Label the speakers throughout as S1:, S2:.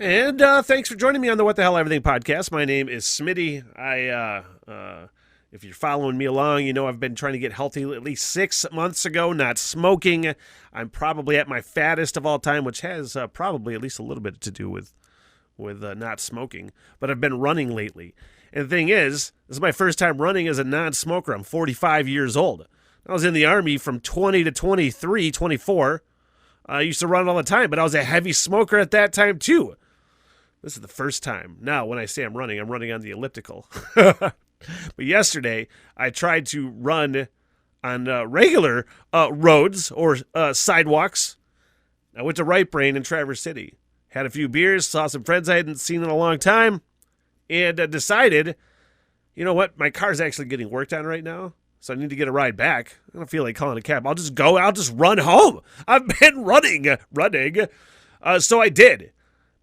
S1: And thanks for joining me on the What the Hell Everything podcast. My name is Smitty. If you're following me along, you know I've been trying to get healthy at least 6 months ago, not smoking. I'm probably at my fattest of all time, which has probably at least a little bit to do with not smoking. But I've been running lately. And the thing is, this is my first time running as a non-smoker. I'm 45 years old. I was in the Army from 20 to 23, 24. I used to run all the time, but I was a heavy smoker at that time too. This is the first time. Now, when I say I'm running on the elliptical. But yesterday, I tried to run on regular roads or sidewalks. I went to Right Brain in Traverse City. Had a few beers, saw some friends I hadn't seen in a long time, and decided, you know what, my car's actually getting worked on right now, so I need to get a ride back. I don't feel like calling a cab. I'll just run home. I've been running. So I did.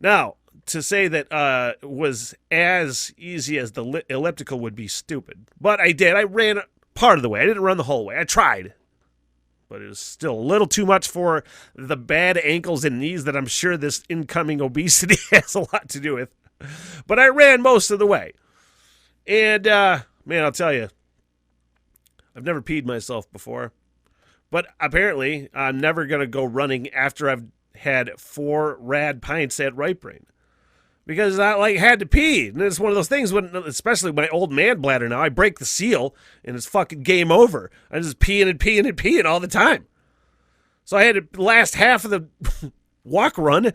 S1: Now, to say that was as easy as the elliptical would be stupid. But I did. I ran part of the way. I didn't run the whole way. I tried. But it was still a little too much for the bad ankles and knees that I'm sure this incoming obesity has a lot to do with. But I ran most of the way. And, man, I'll tell you, I've never peed myself before. But apparently, I'm never going to go running after I've had 4 rad pints at Right Brain. Because I had to pee. And it's one of those things, when, especially my old man bladder now, I break the seal and it's fucking game over. I'm just peeing all the time. So I had to last half of the walk run.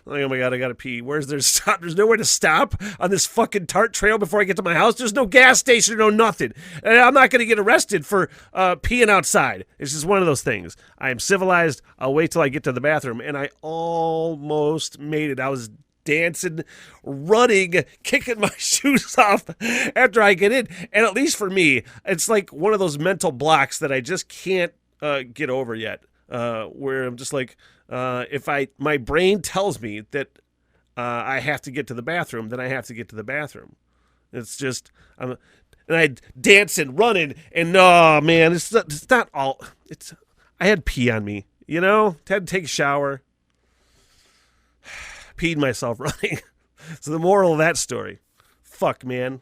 S1: Like, oh my God, I gotta pee. Where's there stop? There's nowhere to stop on this fucking tart trail before I get to my house. There's no gas station, no nothing. And I'm not gonna get arrested for peeing outside. It's just one of those things. I am civilized. I'll wait till I get to the bathroom. And I almost made it. I was dancing, running, kicking my shoes off after I get in. And at least for me, it's like one of those mental blocks that I just can't get over yet. Where I'm just like, if my brain tells me that I have to get to the bathroom, then I have to get to the bathroom. It's just, and I dancing, running, and oh man, it's not all. I had pee on me, you know. Had to take a shower, peed myself running. So the moral of that story, fuck man.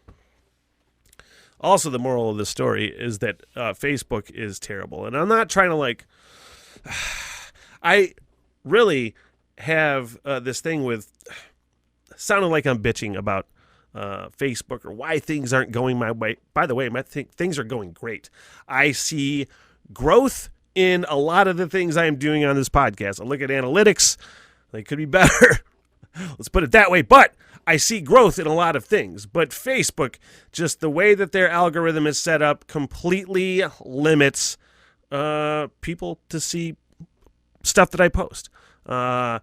S1: Also, the moral of the story is that Facebook is terrible, and I'm not trying to I really have this thing with sounding like I'm bitching about Facebook or why things aren't going my way. By the way, things are going great. I see growth in a lot of the things I am doing on this podcast. I look at analytics. They could be better. Let's put it that way. But I see growth in a lot of things. But Facebook, just the way that their algorithm is set up, completely limits people to see stuff that I post. I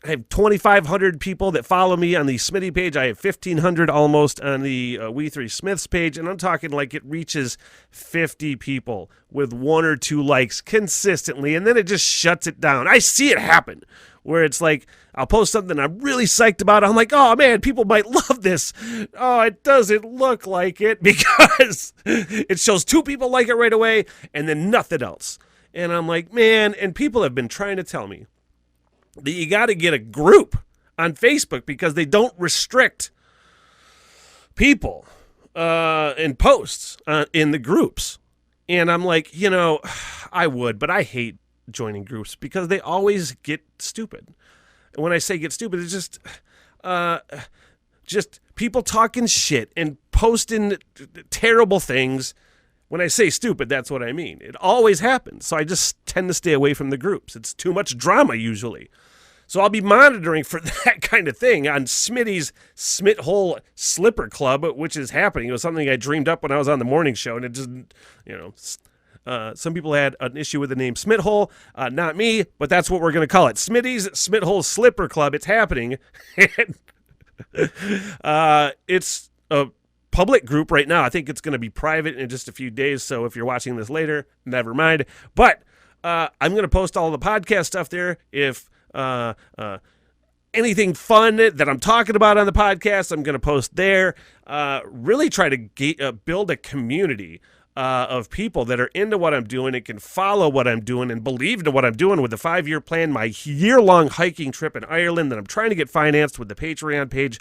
S1: have 2,500 people that follow me on the Smitty page. I have 1,500 almost on the We Three Smiths page. And I'm talking like it reaches 50 people with 1 or 2 likes consistently. And then it just shuts it down. I see it happen where it's like I'll post something I'm really psyched about. I'm like, oh man, people might love this. Oh, it doesn't look like it because it shows 2 people like it right away and then nothing else. And I'm like, man, and people have been trying to tell me that you got to get a group on Facebook because they don't restrict people in posts in the groups. And I'm like, you know, I would, but I hate joining groups because they always get stupid. And when I say get stupid, it's just people talking shit and posting terrible things. When I say stupid, that's what I mean. It always happens. So I just tend to stay away from the groups. It's too much drama usually. So I'll be monitoring for that kind of thing on Smitty's Smithhole Slipper Club, which is happening. It was something I dreamed up when I was on the morning show, and it just, you know, some people had an issue with the name Smithhole. Not me, but that's what we're going to call it. Smitty's Smithhole Slipper Club. It's happening. It's a public group right now. I think it's going to be private in just a few days. So if you're watching this later, never mind. But I'm going to post all the podcast stuff there. If anything fun that I'm talking about on the podcast, I'm going to post there. Really try to build a community of people that are into what I'm doing and can follow what I'm doing and believe in what I'm doing with the 5-year plan, my year-long hiking trip in Ireland that I'm trying to get financed with the Patreon page.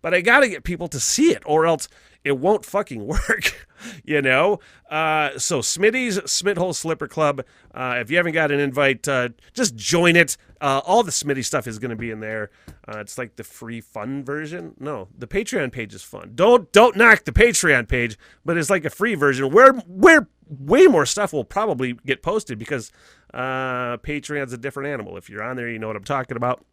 S1: But I got to get people to see it or else it won't fucking work, you know? So Smitty's Smithhole Slipper Club, if you haven't got an invite, just join it. All the Smitty stuff is going to be in there. It's like the free fun version. No, the Patreon page is fun. Don't knock the Patreon page, but it's like a free version where way more stuff will probably get posted because Patreon's a different animal. If you're on there, you know what I'm talking about.